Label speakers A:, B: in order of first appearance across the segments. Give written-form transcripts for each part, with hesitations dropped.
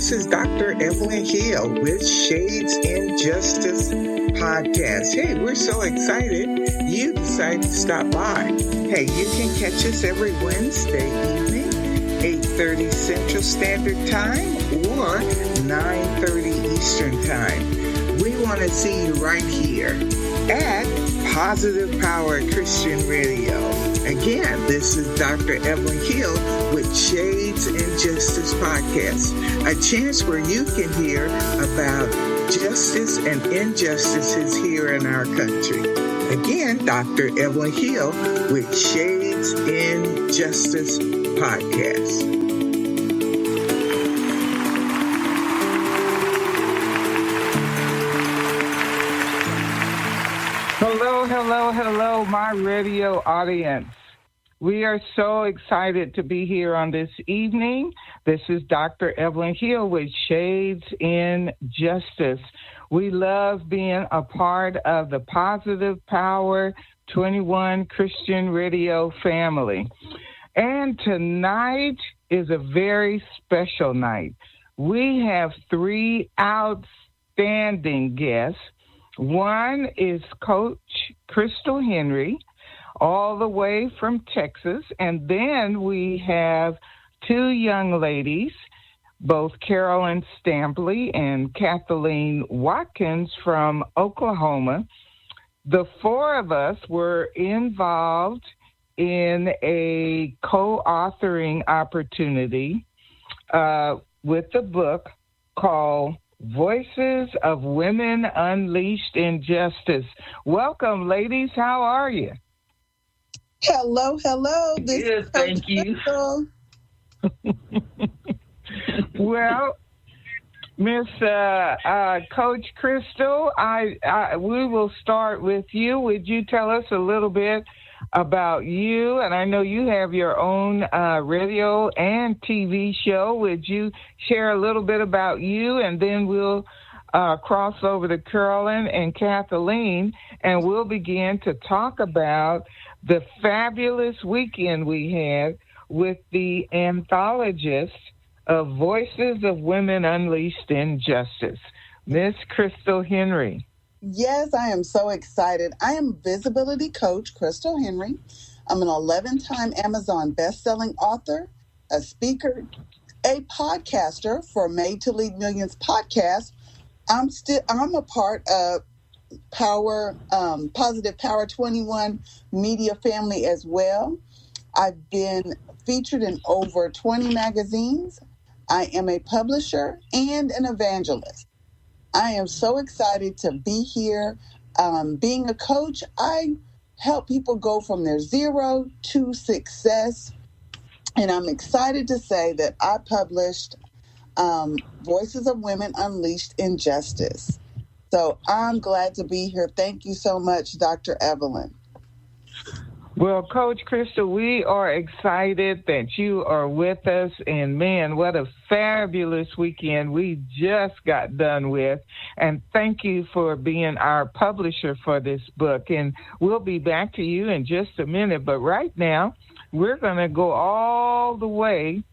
A: this is Dr. Evelyn Hill with Shades in Justice podcast. Hey, we're so excited you decided to stop by. Hey, you can catch us every Wednesday evening, 8:30 Central Standard Time or 9:30 Eastern Time. We want to see you right here at Positive Power Christian Radio. Again, this is Dr. Evelyn Hill with Shades in Justice podcast, a chance where you can hear about justice and injustices here in our country. Again, Dr. Evelyn Hill with Shades in Justice podcast. Hello, my radio audience. We are so excited to be here on this evening. This is Dr. Evelyn Hill with Shades in Justice. We love being a part of the Positive Power 21 Christian Radio family. And tonight is a very special night. We have three outstanding guests. One is Coach Krystal Henry, all the way from Texas. And then we have two young ladies, both Carolyn Stampley and Kathleen Watkins from Oklahoma. The four of us were involved in a co-authoring opportunity with the book called Voices of Women Unleashed in Justice. Welcome, ladies. How are you?
B: Hello. This
C: Good, thank you.
A: Well, Miss Coach Krystal, we will start with you. Would you tell us a little bit about you? And I know you have your own radio and TV show. Would you share a little bit about you, and then we'll cross over to Carolyn and Kathleen, and we'll begin to talk about the fabulous weekend we had with the anthologist of Voices of Women Unleashed in Justice, Miss Krystal Henry.
B: Yes, I am so excited. I am visibility coach Krystal Henry. I'm an 11-time Amazon best-selling author, a speaker, a podcaster for Made to Lead Millions podcast. I'm a part of Positive Power 21 media family as well. I've been featured in over 20 magazines. I am a publisher and an evangelist. I am so excited to be here. Being a coach, I help people go from their zero to success. And I'm excited to say that I published Voices of Women Unleashed in Justice. So I'm glad to be here. Thank you so much, Dr. Evelyn.
A: Well, Coach Krystal, we are excited that you are with us, and man, what a fabulous weekend we just got done with, and thank you for being our publisher for this book, and we'll be back to you in just a minute, but right now, we're going to go all the way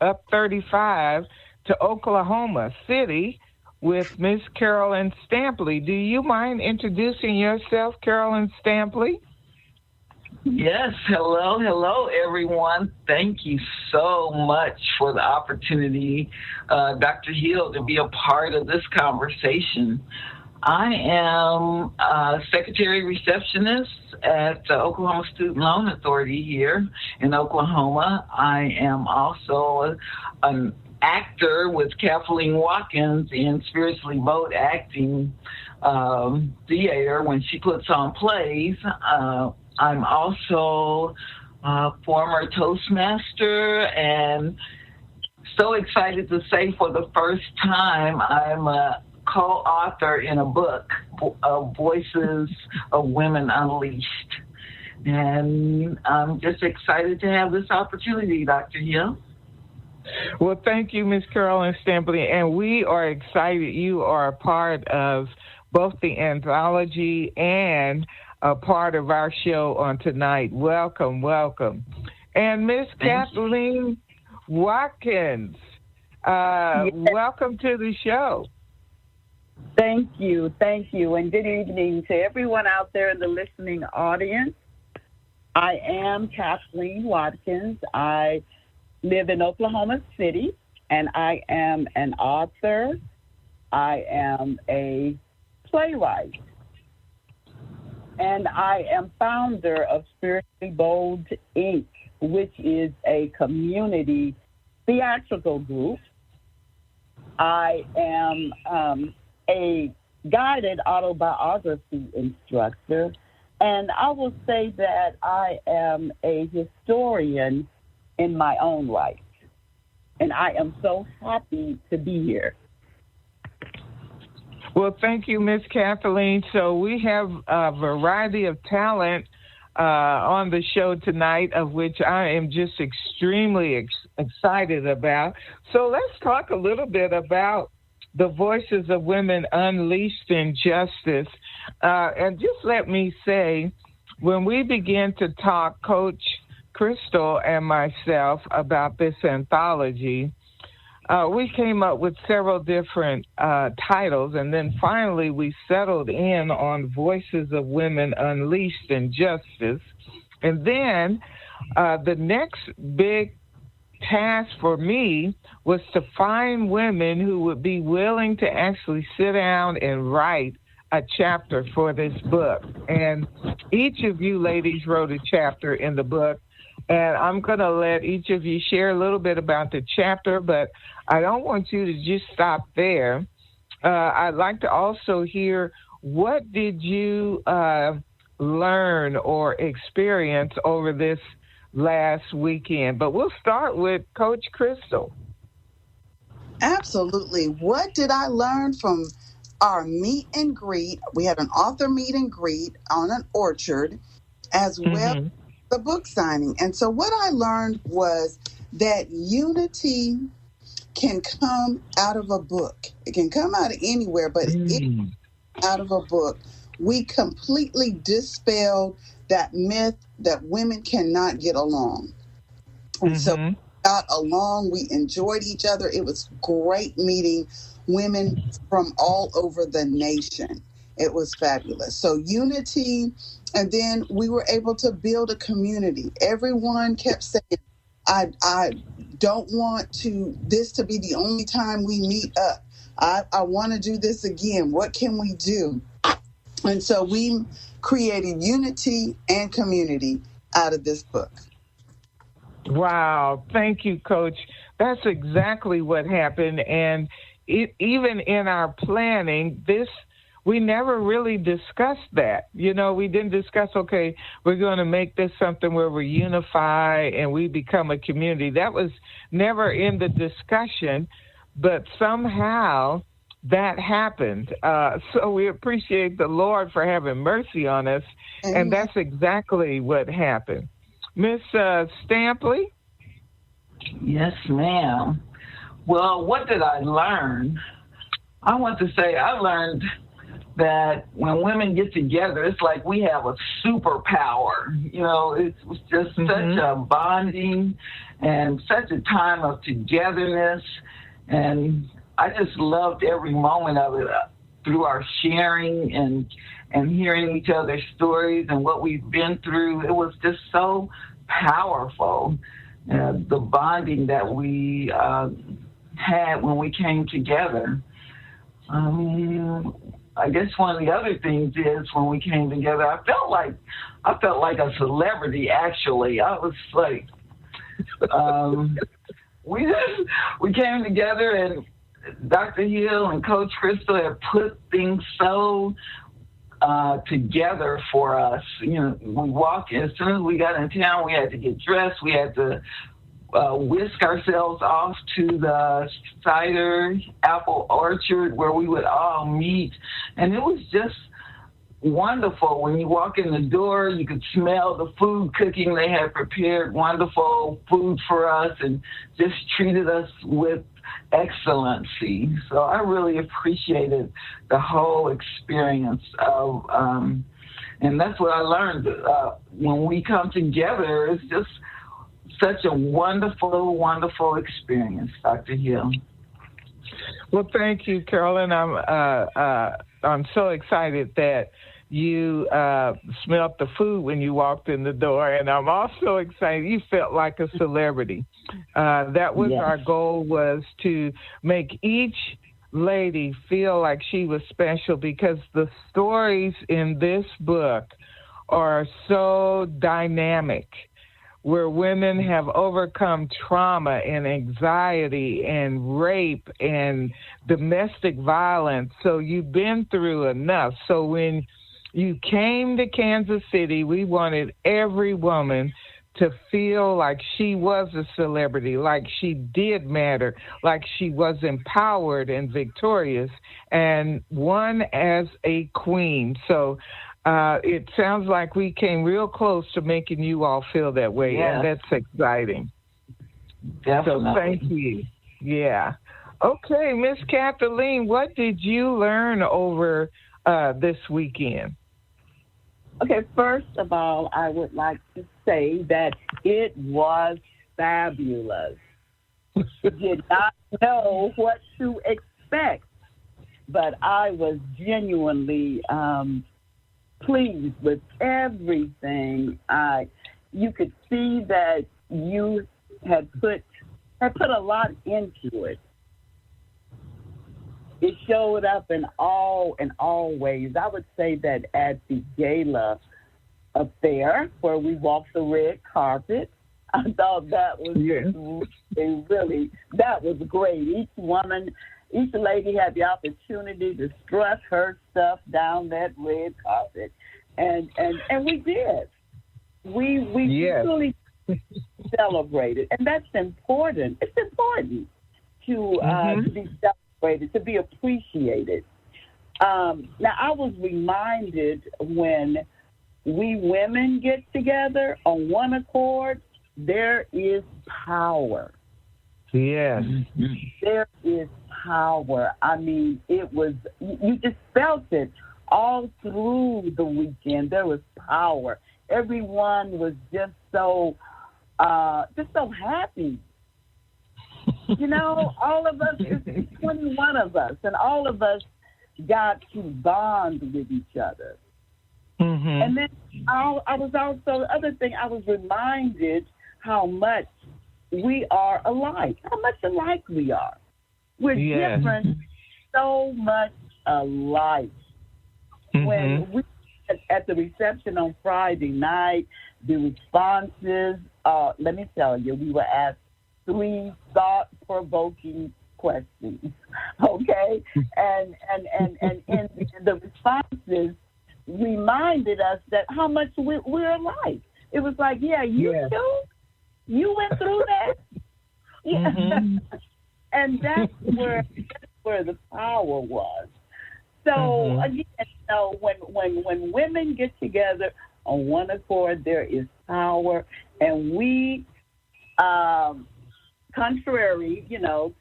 A: up 35 to Oklahoma City with Miss Carolyn Stampley. Do you mind introducing yourself, Carolyn Stampley?
C: Yes, hello, everyone. Thank you so much for the opportunity, Dr. Hill, to be a part of this conversation. I am a secretary receptionist at the Oklahoma Student Loan Authority here in Oklahoma. I am also an actor with Kathleen Watkins in Spiritually Bold Acting Theater when she puts on plays. I'm also a former Toastmaster, and so excited to say for the first time I'm a co-author in a book of Voices of Women Unleashed. And I'm just excited to have this opportunity, Dr. Hill.
A: Well, thank you, Ms. Carolyn Stampley, and we are excited you are a part of both the anthology and a part of our show on tonight. Welcome. And Miss Kathleen Watkins,
D: Yes.
A: Welcome to the show.
D: Thank you. And good evening to everyone out there in the listening audience. I am Kathleen Watkins. I live in Oklahoma City, and I am an author. I am a playwright. And I am founder of Spiritually Bold, Inc., which is a community theatrical group. I am a guided autobiography instructor, and I will say that I am a historian in my own right. And I am so happy to be here.
A: Well, thank you, Miss Kathleen. So we have a variety of talent on the show tonight, of which I am just extremely excited about. So let's talk a little bit about the Voices of Women Unleashed in Justice. And just let me say, when we began to talk, Coach Krystal and myself, about this anthology, we came up with several different titles, and then finally we settled in on Voices of Women Unleashed in Justice. And then the next big task for me was to find women who would be willing to actually sit down and write a chapter for this book. And each of you ladies wrote a chapter in the book. And I'm going to let each of you share a little bit about the chapter, but I don't want you to just stop there. I'd like to also hear, what did you learn or experience over this last weekend? But we'll start with Coach Krystal.
B: Absolutely. What did I learn from our meet and greet? We had an author meet and greet on an orchard, as well as the book signing. And so what I learned was that unity can come out of a book. It can come out of anywhere, but out of a book. We completely dispelled that myth that women cannot get along. And so we got along, we enjoyed each other. It was great meeting women from all over the nation. It was fabulous. So unity, and then we were able to build a community. Everyone kept saying, I don't want this to be the only time we meet up. I want to do this again. What can we do? And so we created unity and community out of this book.
A: Wow. Thank you, Coach. That's exactly what happened. And even in our planning, we never really discussed that. You know, we didn't discuss, okay, we're going to make this something where we unify and we become a community. That was never in the discussion, but somehow that happened. So we appreciate the Lord for having mercy on us, and that's exactly what happened. Miss Stampley?
C: Yes, ma'am. Well, what did I learn? I want to say I learned that when women get together, it's like we have a superpower. You know, it's just such a bonding and such a time of togetherness. And I just loved every moment of it through our sharing and hearing each other's stories and what we've been through. It was just so powerful, the bonding that we had when we came together. I guess one of the other things is when we came together, I felt like a celebrity. Actually, I was like, we came together, and Dr. Hill and Coach Krystal had put things so together for us. You know, we walked in, as soon as we got in town, we had to get dressed. We had to whisk ourselves off to the cider apple orchard where we would all meet. And it was just wonderful. When you walk in the door, you could smell the food cooking. They had prepared wonderful food for us and just treated us with excellency. So I really appreciated the whole experience of, and that's what I learned. When we come together, it's just such a wonderful, wonderful experience, Dr. Hill.
A: Well, thank you, Carolyn. I'm so excited that you smelled the food when you walked in the door, and I'm also excited you felt like a celebrity. That was
D: Yes.
A: our goal, was to make each lady feel like she was special, because the stories in this book are so dynamic, where women have overcome trauma and anxiety and rape and domestic violence. So you've been through enough. So when you came to Kansas City, we wanted every woman to feel like she was a celebrity, like she did matter, like she was empowered and victorious and won as a queen. So it sounds like we came real close to making you all feel that way, and that's exciting.
C: Definitely.
A: So thank you. Yeah. Okay, Miss Kathleen, what did you learn over this weekend?
D: Okay, first of all, I would like to say that it was fabulous. Did not know what to expect, but I was genuinely pleased with everything. You could see that you had put a lot into it. It showed up in all ways. I would say that at the gala affair, where we walked the red carpet, I thought that was really, that was great. Each lady had the opportunity to strut her stuff down that red carpet, and we did. We really celebrated, and that's important. It's important to be celebrated, to be appreciated. Now, I was reminded, when we women get together on one accord, there is power.
A: Yes.
D: There is power. I mean, it was, you just felt it all through the weekend. There was power. Everyone was just so happy. You know, all of us, there's 21 of us, and all of us got to bond with each other. And then I was also, the other thing, I was reminded how much we are alike, how much alike we are. We're different, so much alike. When we at the reception on Friday night, the responses, let me tell you, we were asked 3 thought-provoking questions, okay? And the responses reminded us that how much we're alike. It was like, you too? You went through that? Yeah. And that's where the power was. So again, when women get together on one accord, there is power, and we, contrary,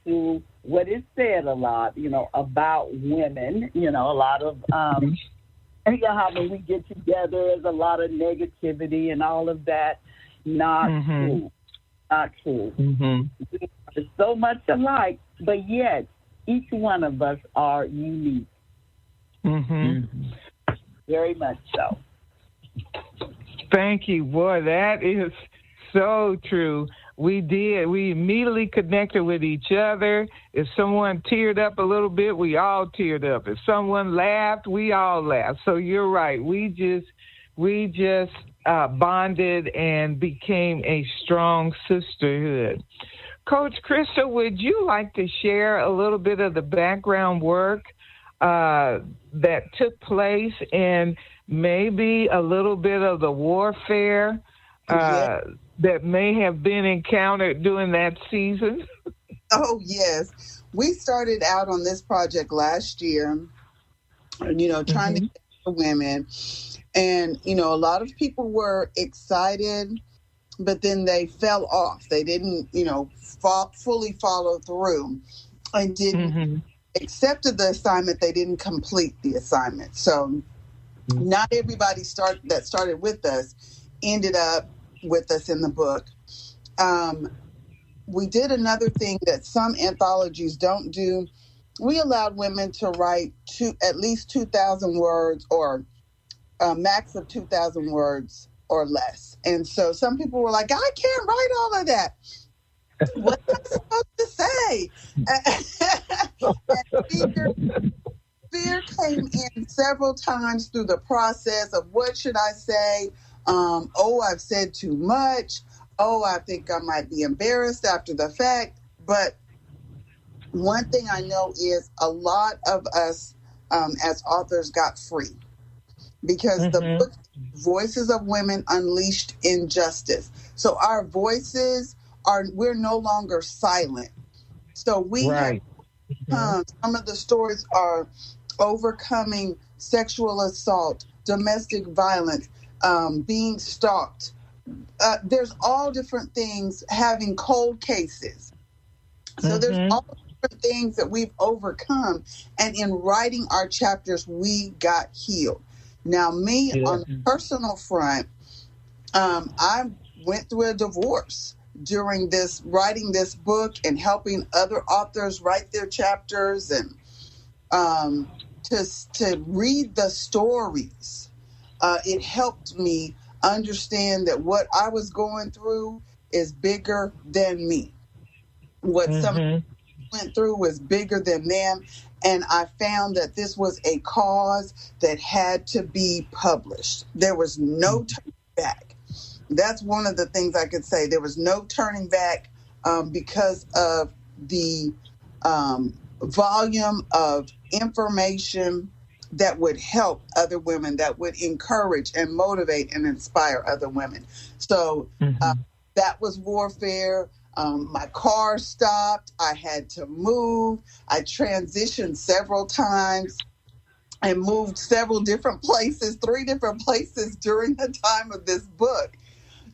D: to what is said a lot, about women, a lot of, how when we get together, there's a lot of negativity and all of that. Not true. Not true. We are so much alike, but yet each one of us are unique. Very much so.
A: Thank you. Boy, that is so true. We immediately connected with each other. If someone teared up a little bit, we all teared up. If someone laughed, we all laughed. So you're right. We just bonded and became a strong sisterhood. Coach Krystal, would you like to share a little bit of the background work that took place, and maybe a little bit of the warfare that may have been encountered during that season?
B: Oh, yes. We started out on this project last year, trying to get the women. And, a lot of people were excited, but then they fell off. They didn't, fully follow through, and didn't accepted the assignment. They didn't complete the assignment. So not everybody that started with us ended up with us in the book. We did another thing that some anthologies don't do, we allowed women to write at least 2,000 words or a max of 2,000 words or less. And so some people were like, I can't write all of that. What am I supposed to say? And fear came in several times through the process of what should I say? Oh, I've said too much. Oh, I think I might be embarrassed after the fact. But one thing I know is a lot of us as authors got free because the book, Voices of Women Unleashed in Justice. So our voices we're no longer silent. So we have some of the stories are overcoming sexual assault, domestic violence, being stalked. There's all different things, having cold cases. So there's all different things that we've overcome. And in writing our chapters, we got healed. Now, me on the personal front, I went through a divorce during writing this book and helping other authors write their chapters and to read the stories. It helped me understand that what I was going through is bigger than me. What someone went through was bigger than them. And I found that this was a cause that had to be published. There was no turning back. That's one of the things I could say. There was no turning back because of the volume of information that would help other women, that would encourage and motivate and inspire other women. So that was warfare. My car stopped. I had to move. I transitioned several times and moved several different places, 3 different places during the time of this book.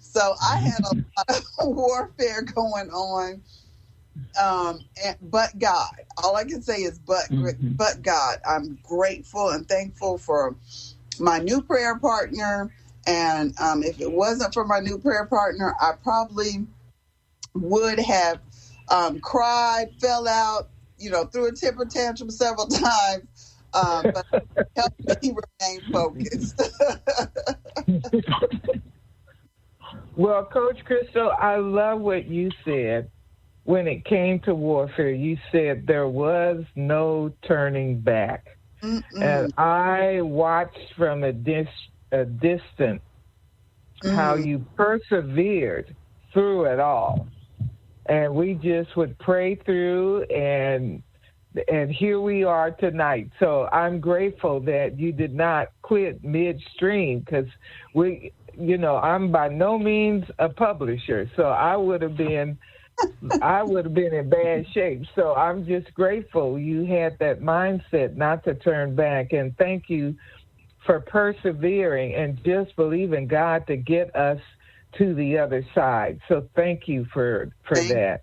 B: So I had a lot of warfare going on. But God, all I can say is but God. I'm grateful and thankful for my new prayer partner. And if it wasn't for my new prayer partner, I probably would have cried, fell out, threw a temper tantrum several times. But it helped me remain focused.
A: Well, Coach Krystal, I love what you said. When it came to warfare, you said there was no turning back. And I watched from a distance how you persevered through it all. And we just would pray through, and here we are tonight. So I'm grateful that you did not quit midstream, because I'm by no means a publisher, so I would have been in bad shape. So I'm just grateful you had that mindset not to turn back. And thank you for persevering and just believing God to get us to the other side. So thank you for that.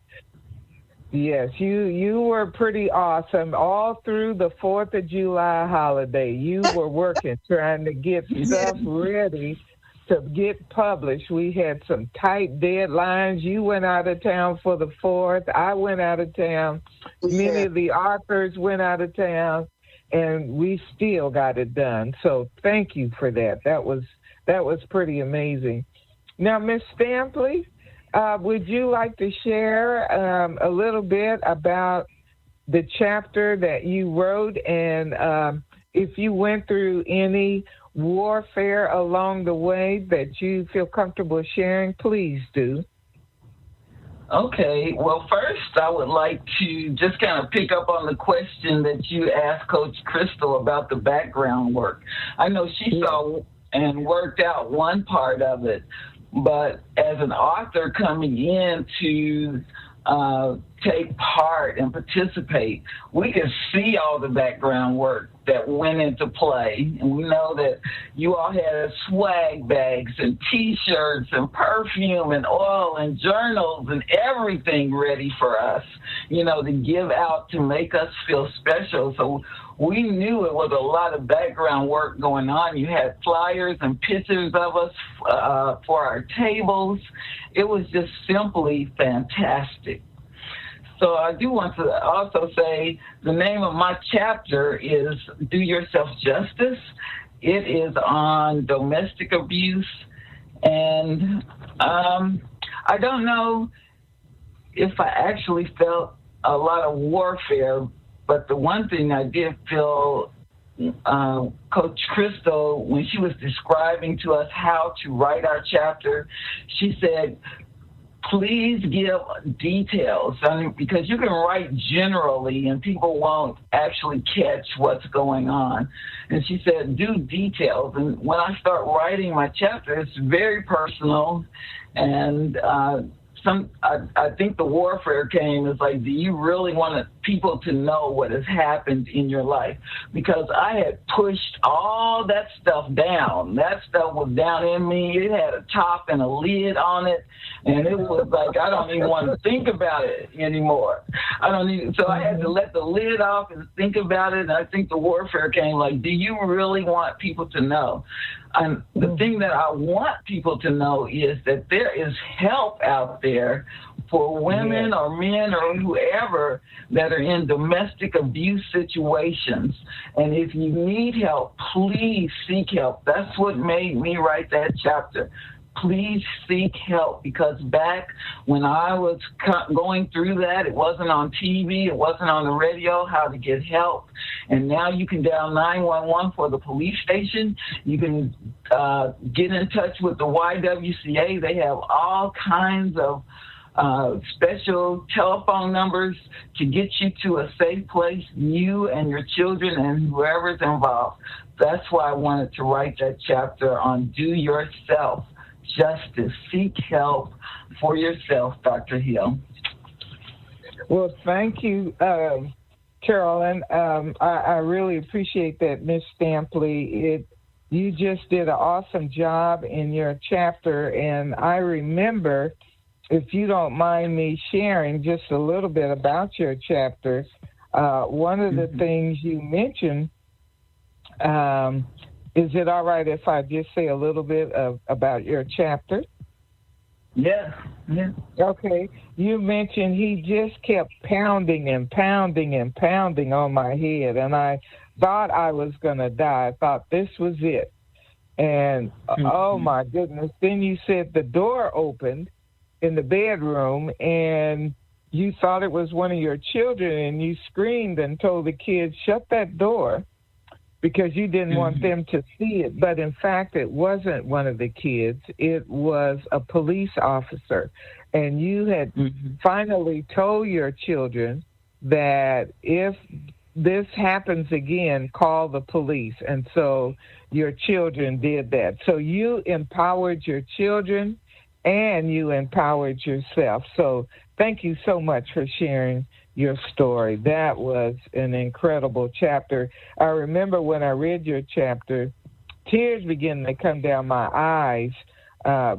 A: Yes, you were pretty awesome. All through the 4th of July holiday, you were working, trying to get stuff ready to get published. We had some tight deadlines. You went out of town for the 4th. I went out of town. Many of the authors went out of town, and we still got it done. So thank you for that. That was pretty amazing. Now, Ms. Stampley, would you like to share a little bit about the chapter that you wrote, and if you went through any warfare along the way that you feel comfortable sharing, please do.
C: Okay. Well, first, I would like to just kind of pick up on the question that you asked Coach Krystal about the background work. I know she saw and worked out one part of it, but as an author coming in to take part and participate, we can see all the background work that went into play. And we know that you all had swag bags and T-shirts and perfume and oil and journals and everything ready for us, to give out to make us feel special. So we knew it was a lot of background work going on. You had flyers and pictures of us for our tables. It was just simply fantastic. So I do want to also say the name of my chapter is Do Yourself Justice. It is on domestic abuse. And I don't know if I actually felt a lot of warfare, but the one thing I did feel, Coach Krystal, when she was describing to us how to write our chapter, she said, please give details. I mean, because you can write generally and people won't actually catch what's going on. And she said, do details. And when I start writing my chapter, it's very personal. And I think the warfare came is like, do you really want people to know what has happened in your life? Because I had pushed all that stuff down. That stuff was down in me. It had a top and a lid on it. And it was like, I don't even want to think about it anymore. So I had to let the lid off and think about it. And I think the warfare came like, do you really want people to know? And the thing that I want people to know is that there is help out there for women or men or whoever that are in domestic abuse situations. And if you need help, please seek help. That's what made me write that chapter. Please seek help, because back when I was going through that, it wasn't on TV, it wasn't on the radio, how to get help. And now you can dial 911 for the police station. You can get in touch with the YWCA. They have all kinds of special telephone numbers to get you to a safe place, you and your children and whoever's involved. That's why I wanted to write that chapter on Do Yourself Justice. Seek help for yourself, Dr. Hill.
A: Well, thank you, Carolyn. I really appreciate that, Miss Stampley. You just did an awesome job in your chapter, and I remember, if you don't mind me sharing just a little bit about your chapter, one of the things you mentioned, is it all right if I just say a little bit about your chapter?
C: Yeah.
A: Okay. You mentioned he just kept pounding and pounding and pounding on my head, and I thought I was going to die. I thought this was it. And, oh, my goodness. Then you said the door opened in the bedroom, and you thought it was one of your children, and you screamed and told the kids, shut that door, because you didn't want them to see it. But in fact, it wasn't one of the kids. It was a police officer. And you had finally told your children that if this happens again, call the police. And so your children did that. So you empowered your children and you empowered yourself. So thank you so much for sharing your story. That was an incredible chapter. I remember when I read your chapter, tears began to come down my eyes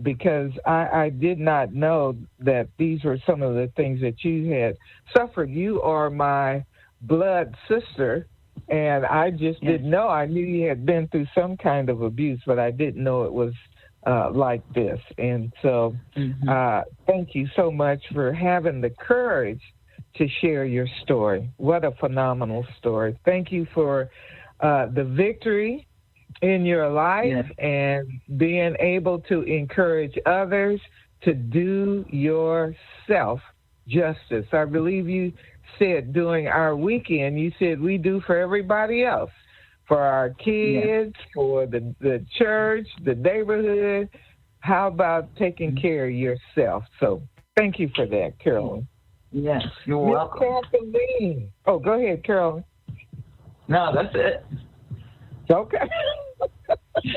A: because I did not know that these were some of the things that you had suffered. You are my blood sister, and I just didn't know. I knew you had been through some kind of abuse, but I didn't know it was like this. And so thank you so much for having the courage to share your story. What a phenomenal story. Thank you for the victory in your life and being able to encourage others to do yourself justice. I believe you said during our weekend, you said we do for everybody else, for our kids, for the church, the neighborhood. How about taking care of yourself? So thank you for that, Carolyn.
C: Yes, you're welcome.
A: Kathleen. Oh, go ahead, Carolyn.
C: No, that's it.
A: Okay. Miss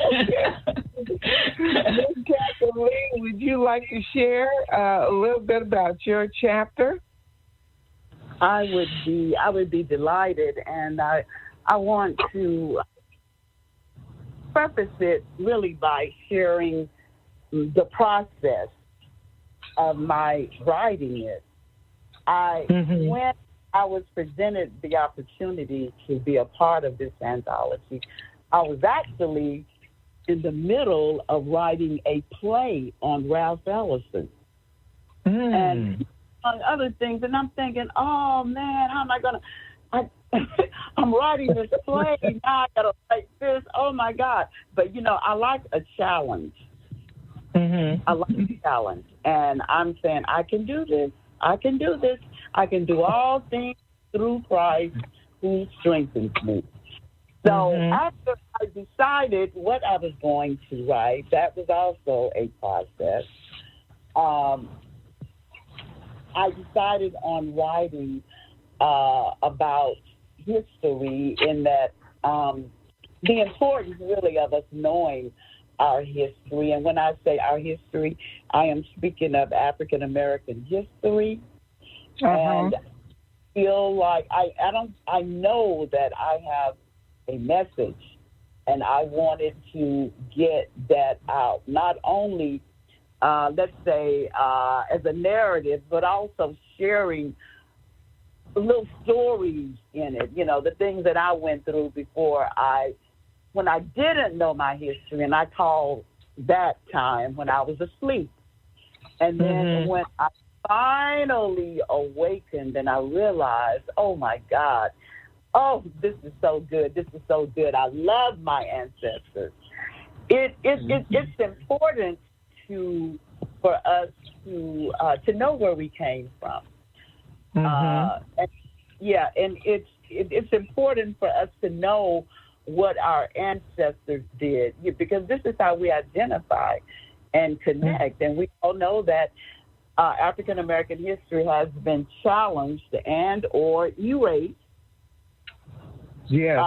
A: Kathleen, would you like to share a little bit about your chapter?
D: I would be delighted, and I want to preface it really by sharing the process of my writing it. When I was presented the opportunity to be a part of this anthology, I was actually in the middle of writing a play on Ralph Ellison. And among other things. And I'm thinking, oh, man, how am I going to... I'm writing this play. Now I got to write this. Oh, my God. But, I like a challenge.
A: Mm-hmm.
D: I like a challenge. And I'm saying, I can do this. I can do this. I can do all things through Christ who strengthens me. So after I decided what I was going to write, that was also a process. I decided on writing about history, in that the importance really of us knowing our history. And when I say our history, I am speaking of African American history. And I feel like I know that I have a message, and I wanted to get that out, not only let's say as a narrative, but also sharing little stories in it, the things that I went through when I didn't know my history, and I call that time when I was asleep. And then when I finally awakened and I realized, oh my God, oh, this is so good. This is so good. I love my ancestors. It's important for us to know where we came from. And it's important for us to know what our ancestors did, because this is how we identify and connect. And we all know that African American history has been challenged and or erased.
A: Yes.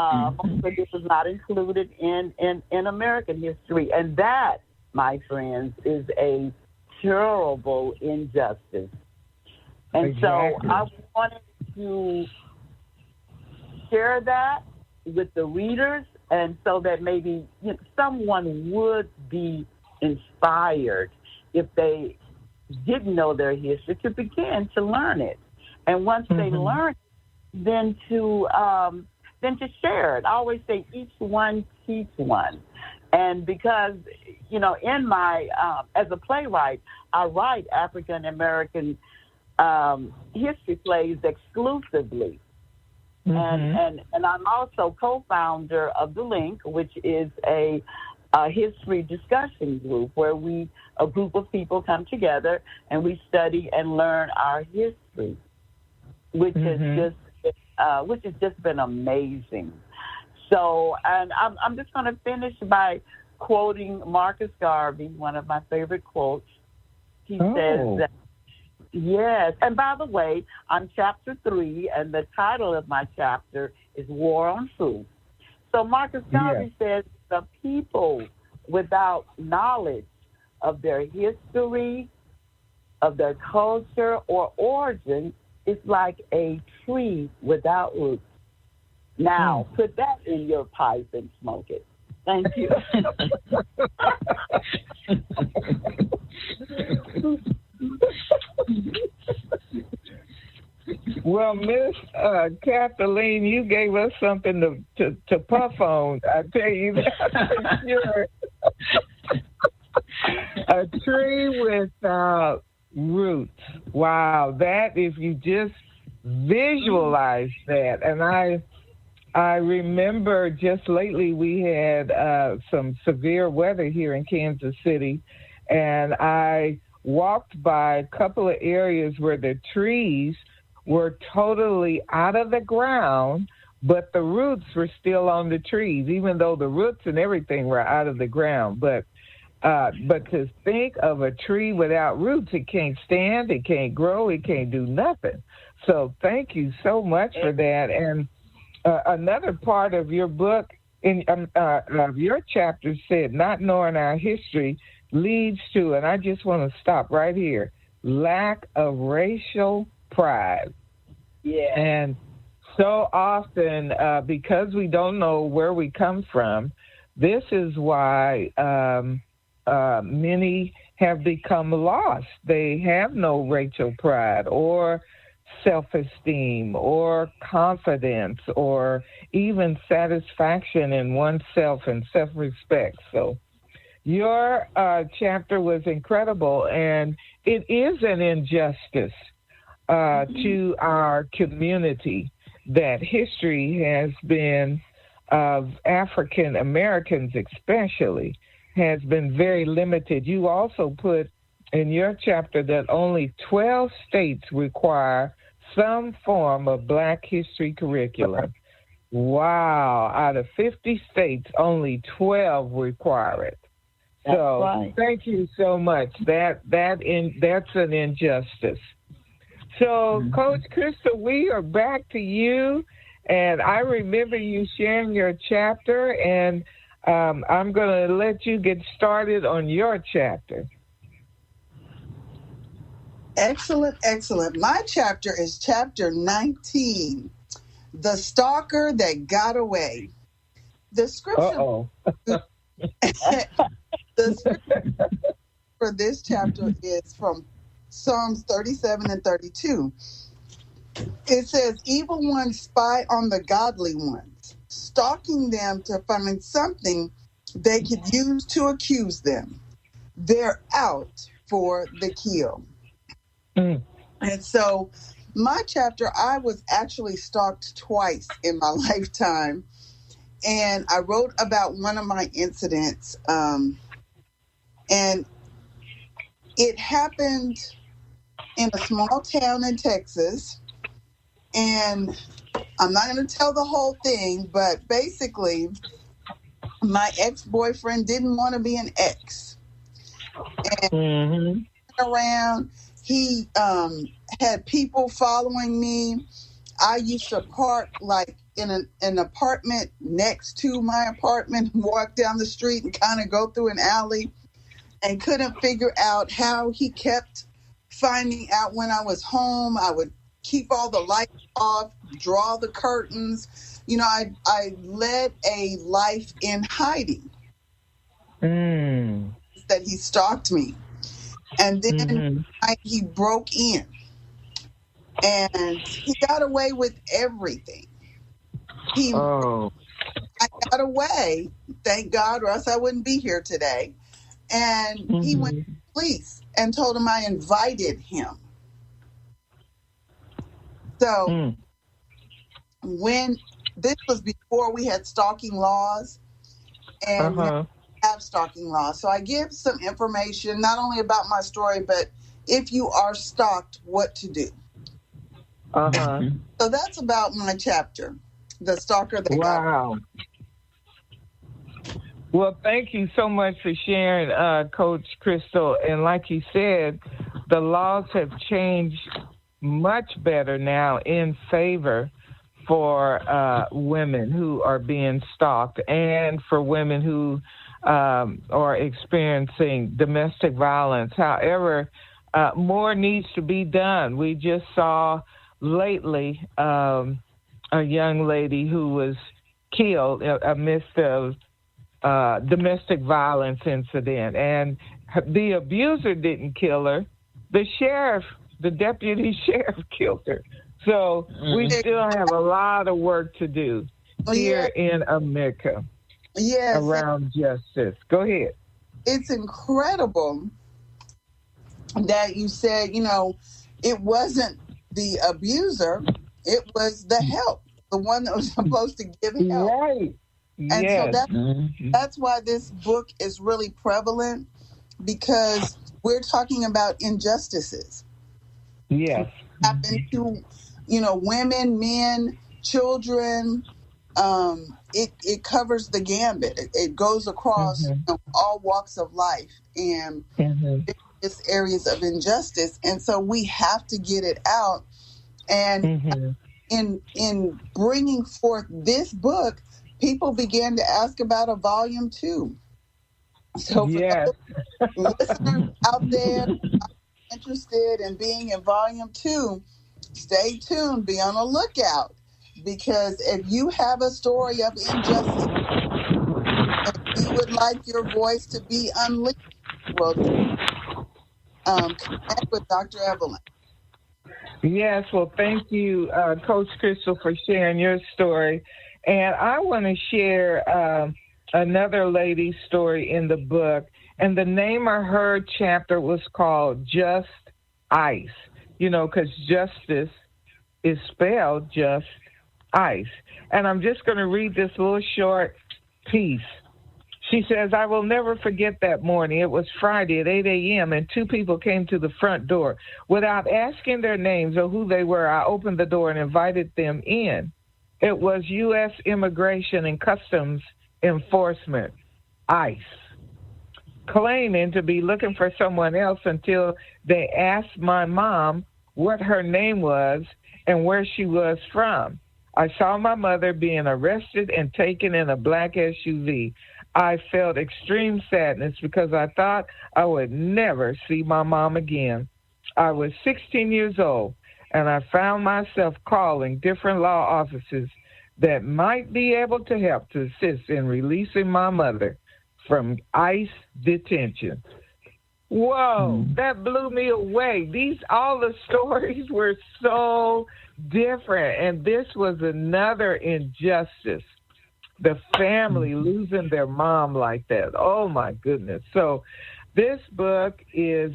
D: But this is not included in American history. And that, my friends, is a terrible injustice. And so I wanted to share that with the readers, and so that maybe someone would be inspired, if they didn't know their history, to begin to learn it. And once they learn it, then to share it. I always say each one teach one. And because, in my, as a playwright, I write African American history plays exclusively. And I'm also co-founder of The Link, which is a history discussion group where a group of people come together and we study and learn our history, which has just been amazing. So, and I'm just going to finish by quoting Marcus Garvey, one of my favorite quotes. He says that, yes, and by the way, I'm chapter 3, and the title of my chapter is War on Truth. So Marcus Garvey says, the people without knowledge of their history, of their culture or origin, is like a tree without roots. Now, put that in your pipe and smoke it. Thank you.
A: Well, Miss Kathleen, you gave us something to puff on. I tell you that for sure. A tree without roots. Wow, that, if you just visualize that. And I remember just lately we had some severe weather here in Kansas City, and I walked by a couple of areas where the trees were totally out of the ground, but the roots were still on the trees, even though the roots and everything were out of the ground. But to think of a tree without roots, it can't stand, it can't grow, it can't do nothing. So thank you so much for that. And another part of your book, of your chapter, said, not knowing our history leads to, and I just want to stop right here, lack of racial pride.
D: Yeah.
A: And so often, because we don't know where we come from, this is why many have become lost. They have no racial pride or self-esteem or confidence or even satisfaction in oneself and self-respect. So your chapter was incredible, and it is an injustice to our community that history has been, of African Americans especially, has been very limited. You also put in your chapter that only 12 states require some form of Black history curriculum. Wow. Out of 50 states, only 12 require it. So
D: right.
A: Thank you so much. That's an injustice. So, Coach Krystal, we are back to you. And I remember you sharing your chapter, and I'm going to let you get started on your chapter.
B: Excellent, excellent. My chapter is chapter 19, The Stalker That Got Away. The scripture, the scripture for this chapter is from Psalms 37 and 32. It says, evil ones spy on the godly ones, stalking them to find something they could use to accuse them. They're out for the kill. And so my chapter, I was actually stalked twice in my lifetime. And I wrote about one of my incidents. And it happened in a small town in Texas. And I'm not going to tell the whole thing, but basically, my ex-boyfriend didn't want to be an ex. And around, he had people following me. I used to park like in an apartment next to my apartment, walk down the street and kind of go through an alley, and couldn't figure out how he kept finding out when I was home. I would keep all the lights off, draw the curtains. You know, I led a life in hiding. That he stalked me. And then he broke in. And he got away with everything. I got away, thank God, or else I wouldn't be here today. And he went to the police and told him I invited him. So when this was before we had stalking laws, and now we have stalking laws. So I give some information, not only about my story, but if you are stalked, what to do. So that's about my chapter, The Stalker That Got Away.
A: Well, thank you so much for sharing, Coach Krystal. And like you said, the laws have changed much better now in favor for women who are being stalked and for women who are experiencing domestic violence. However, more needs to be done. We just saw lately a young lady who was killed amidst a domestic violence incident, and the abuser didn't kill her. The deputy sheriff killed her. So we still have a lot of work to do here in America around justice. Go ahead.
B: It's incredible that you said, you know, it wasn't the abuser, it was the help, the one that was supposed to give help.
A: Right.
B: And so that's why this book is really prevalent, because we're talking about injustices.
A: Yes.
B: Happen to, you know, women, men, children. It covers the gambit. It goes across you know, all walks of life and various areas of injustice. And so we have to get it out. And in bringing forth this book, people began to ask about a volume 2. So for those listeners out there interested in being in volume 2, stay tuned, be on the lookout, because if you have a story of injustice, if you would like your voice to be unleashed, well, connect with Dr. Evelyn.
A: Yes, well, thank you, Coach Krystal, for sharing your story. And I want to share another lady's story in the book. And the name of her chapter was called Just Ice. because justice is spelled just ice. And I'm just going to read this little short piece. She says, I will never forget that morning. It was Friday at 8 a.m., and two people came to the front door. Without asking their names or who they were, I opened the door and invited them in. It was U.S. Immigration and Customs Enforcement, ICE, claiming to be looking for someone else until they asked my mom what her name was and where she was from. I saw my mother being arrested and taken in a black SUV. I felt extreme sadness because I thought I would never see my mom again. I was 16 years old, and I found myself calling different law offices that might be able to help to assist in releasing my mother from ICE detention. Whoa, that blew me away. All the stories were so different, and this was another injustice. The family losing their mom like that. Oh, my goodness. So this book is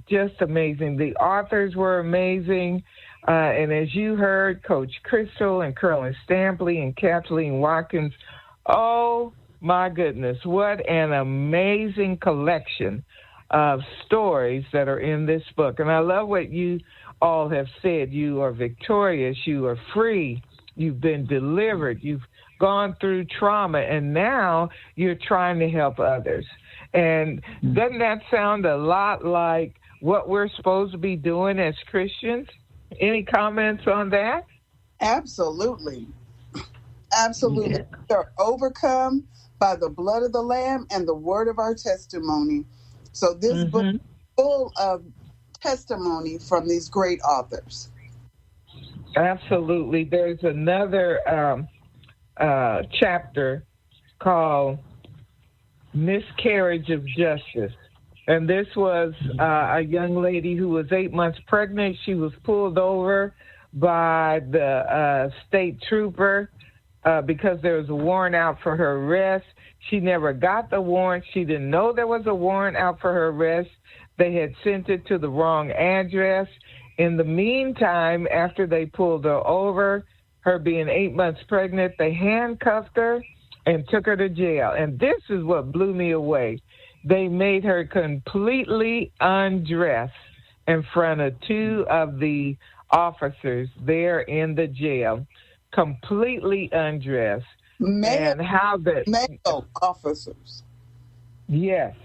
A: just amazing. The authors were amazing. And as you heard, Coach Krystal and Carolyn Stampley and Kathleen Watkins, oh, my goodness, what an amazing collection of stories that are in this book. And I love what you all have said. You are victorious. You are free. You've been delivered. You've gone through trauma, and now you're trying to help others. And doesn't that sound a lot like what we're supposed to be doing as Christians? Any comments on that?
B: Absolutely. Absolutely.
A: Yeah.
B: They're overcome by the blood of the Lamb and the word of our testimony. So this book is full of testimony from these great authors.
A: Absolutely. There's another chapter called Miscarriage of Justice. And this was a young lady who was 8 months pregnant. She was pulled over by the state trooper because there was a warrant out for her arrest. She never got the warrant. She didn't know there was a warrant out for her arrest. They had sent it to the wrong address. In the meantime, after they pulled her over, her being 8 months pregnant, they handcuffed her and took her to jail. And this is what blew me away. They made her completely undress in front of two of the officers there in the jail, completely undressed.
B: Male officers.
A: Yes.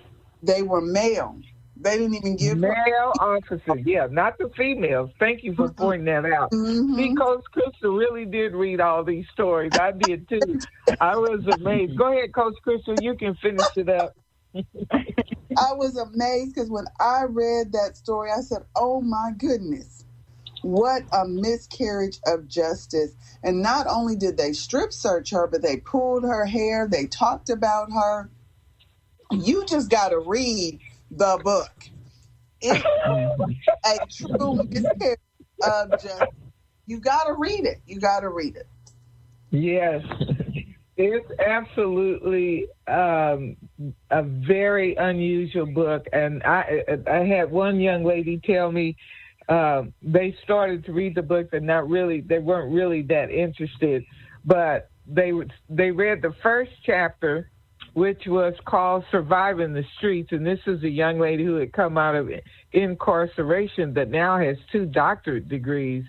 B: They were male. They didn't even give
A: male officers, yeah, not the females. Thank you for pointing that out. See, Coach Krystal really did read all these stories. I did too. I was amazed. Go ahead, Coach Krystal. You can finish it up.
B: I was amazed because when I read that story, I said, oh my goodness, what a miscarriage of justice. And not only did they strip search her, but they pulled her hair. They talked about her. You just got to read the book. It's a true miscarriage of justice. You got to read it. You got to read it.
A: Yes. It's absolutely a very unusual book. And I had one young lady tell me they started to read the book, but they weren't really that interested. But they read the first chapter, which was called Surviving the Streets. And this is a young lady who had come out of incarceration that now has 2 doctorate degrees.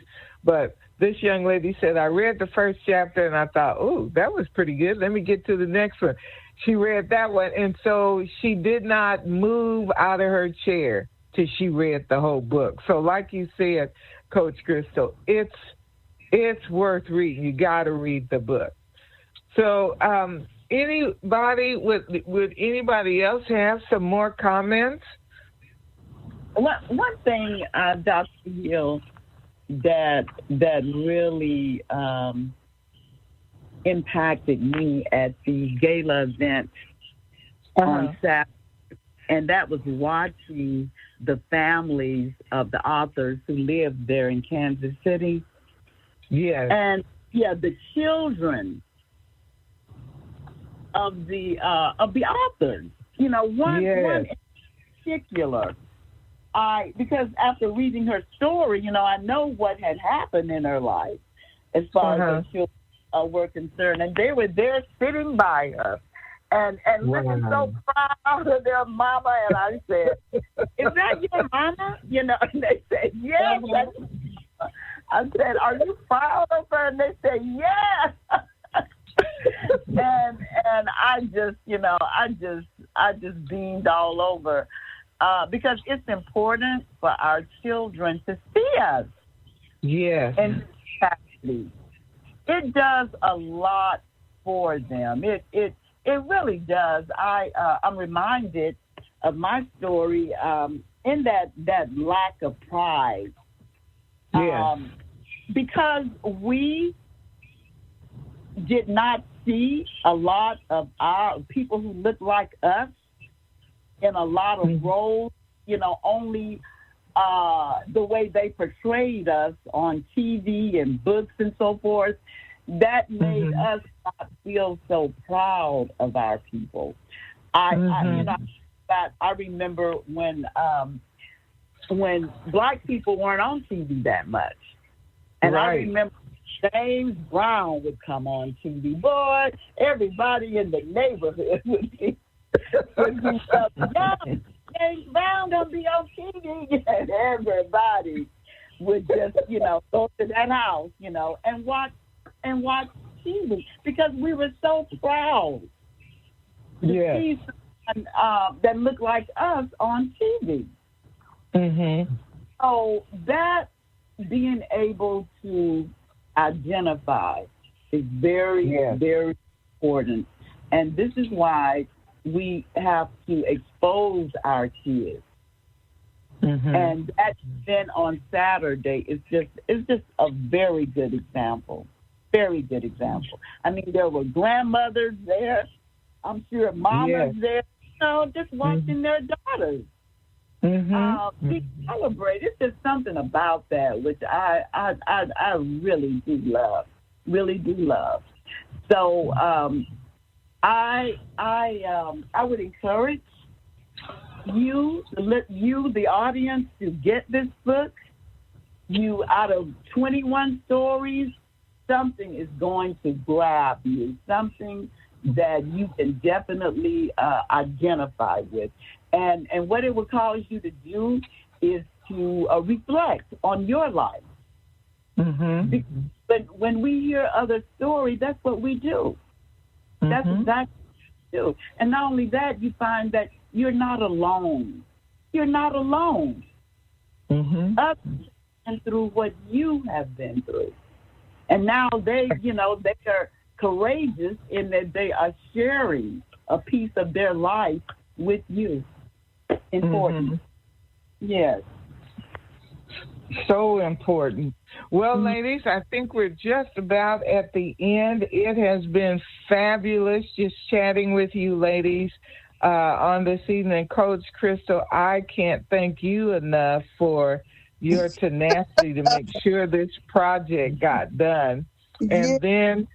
A: But this young lady said, I read the first chapter and I thought, oh, that was pretty good. Let me get to the next one. She read that one. And so she did not move out of her chair till she read the whole book. So like you said, Coach Krystal, it's worth reading. You got to read the book. So, would anybody else have some more comments?
D: One thing, Dr. Hill, that really impacted me at the gala event on Saturday, and that was watching the families of the authors who lived there in Kansas City.
A: Yes.
D: And the children of the authors. One in particular because after reading her story, I know what had happened in her life as far as her children were concerned, and they were there sitting by her and looking so proud of their mama. And I said, "Is that your mama?" And they said, "Yes." I said, "Are you proud of her?" And they said, "Yes." and I just beamed all over. Because it's important for our children to see us.
A: Yes.
D: In capacity. It does a lot for them. It really does. I'm reminded of my story in that lack of pride.
A: Yes.
D: Because we did not see a lot of our people who look like us in a lot of roles, only the way they portrayed us on TV and books and so forth, that made us not feel so proud of our people. I remember when Black people weren't on TV that much, and I remember James Brown would come on TV. Boy, everybody in the neighborhood would be. James Brown gonna be on TV, and everybody would just, go to that house, and watch TV because we were so proud to see someone that looked like us on TV. So that being able to identify is very, very important, and this is why we have to expose our kids. And that event on Saturday is just a very good example. Very good example. I mean, there were grandmothers there. I'm sure mamas there, just watching their daughters. We celebrate. It's just something about that which I really do love. Really do love. So I would encourage you, the audience, to get this book. You, out of 21 stories, something is going to grab you, something that you can definitely identify with. And what it will cause you to do is to reflect on your life. But when we hear other stories, that's what we do. That's exactly what we do. And not only that, you find that you're not alone. You're not alone. Others have been through what you have been through. And now they are courageous in that they are sharing a piece of their life with you. Important. Yes.
A: So important. Well, ladies, I think we're just about at the end. It has been fabulous just chatting with you ladies on this evening. Coach Krystal, I can't thank you enough for your tenacity to make sure this project got done. And then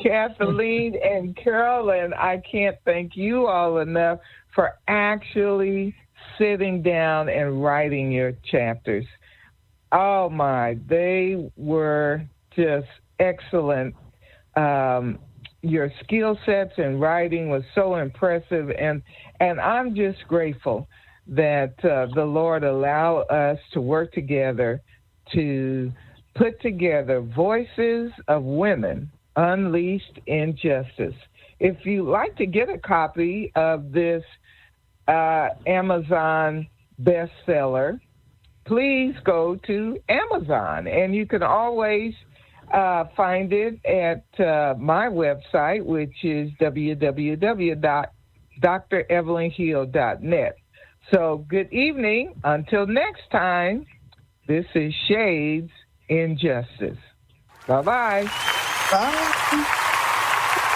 A: Kathleen and Carolyn, I can't thank you all enough for actually sitting down and writing your chapters. Oh my, they were just excellent. Your skill sets in writing was so impressive, and I'm just grateful that the Lord allowed us to work together to put together Voices of Women Unleashed in Justice. If you'd like to get a copy of this Amazon bestseller, please go to Amazon, and you can always find it at my website, which is www.drevelynhill.net. So good evening. Until next time, this is Shades in Justice. Bye-bye.
B: Bye.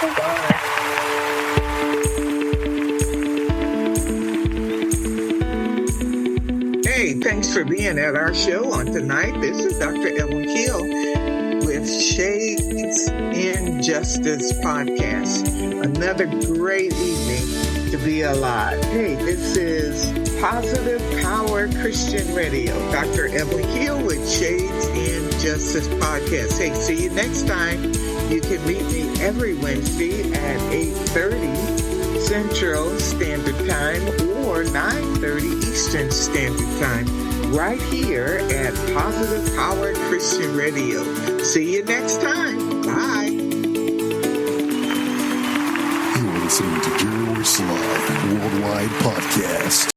A: Bye. Hey, thanks for being at our show on tonight. This is Dr. Evelyn Hill with Shades in Justice podcast. Another great evening to be alive. Hey, this is Positive Power Christian Radio. Dr. Evelyn Hill with Shades in Justice podcast. Hey, see you next time. You can meet me every Wednesday at 8:30 Central Standard Time or 9:30 Eastern Standard Time right here at Positive Power Christian Radio. See you next time. Bye.
E: You're listening to Jerusalem Worldwide Podcast.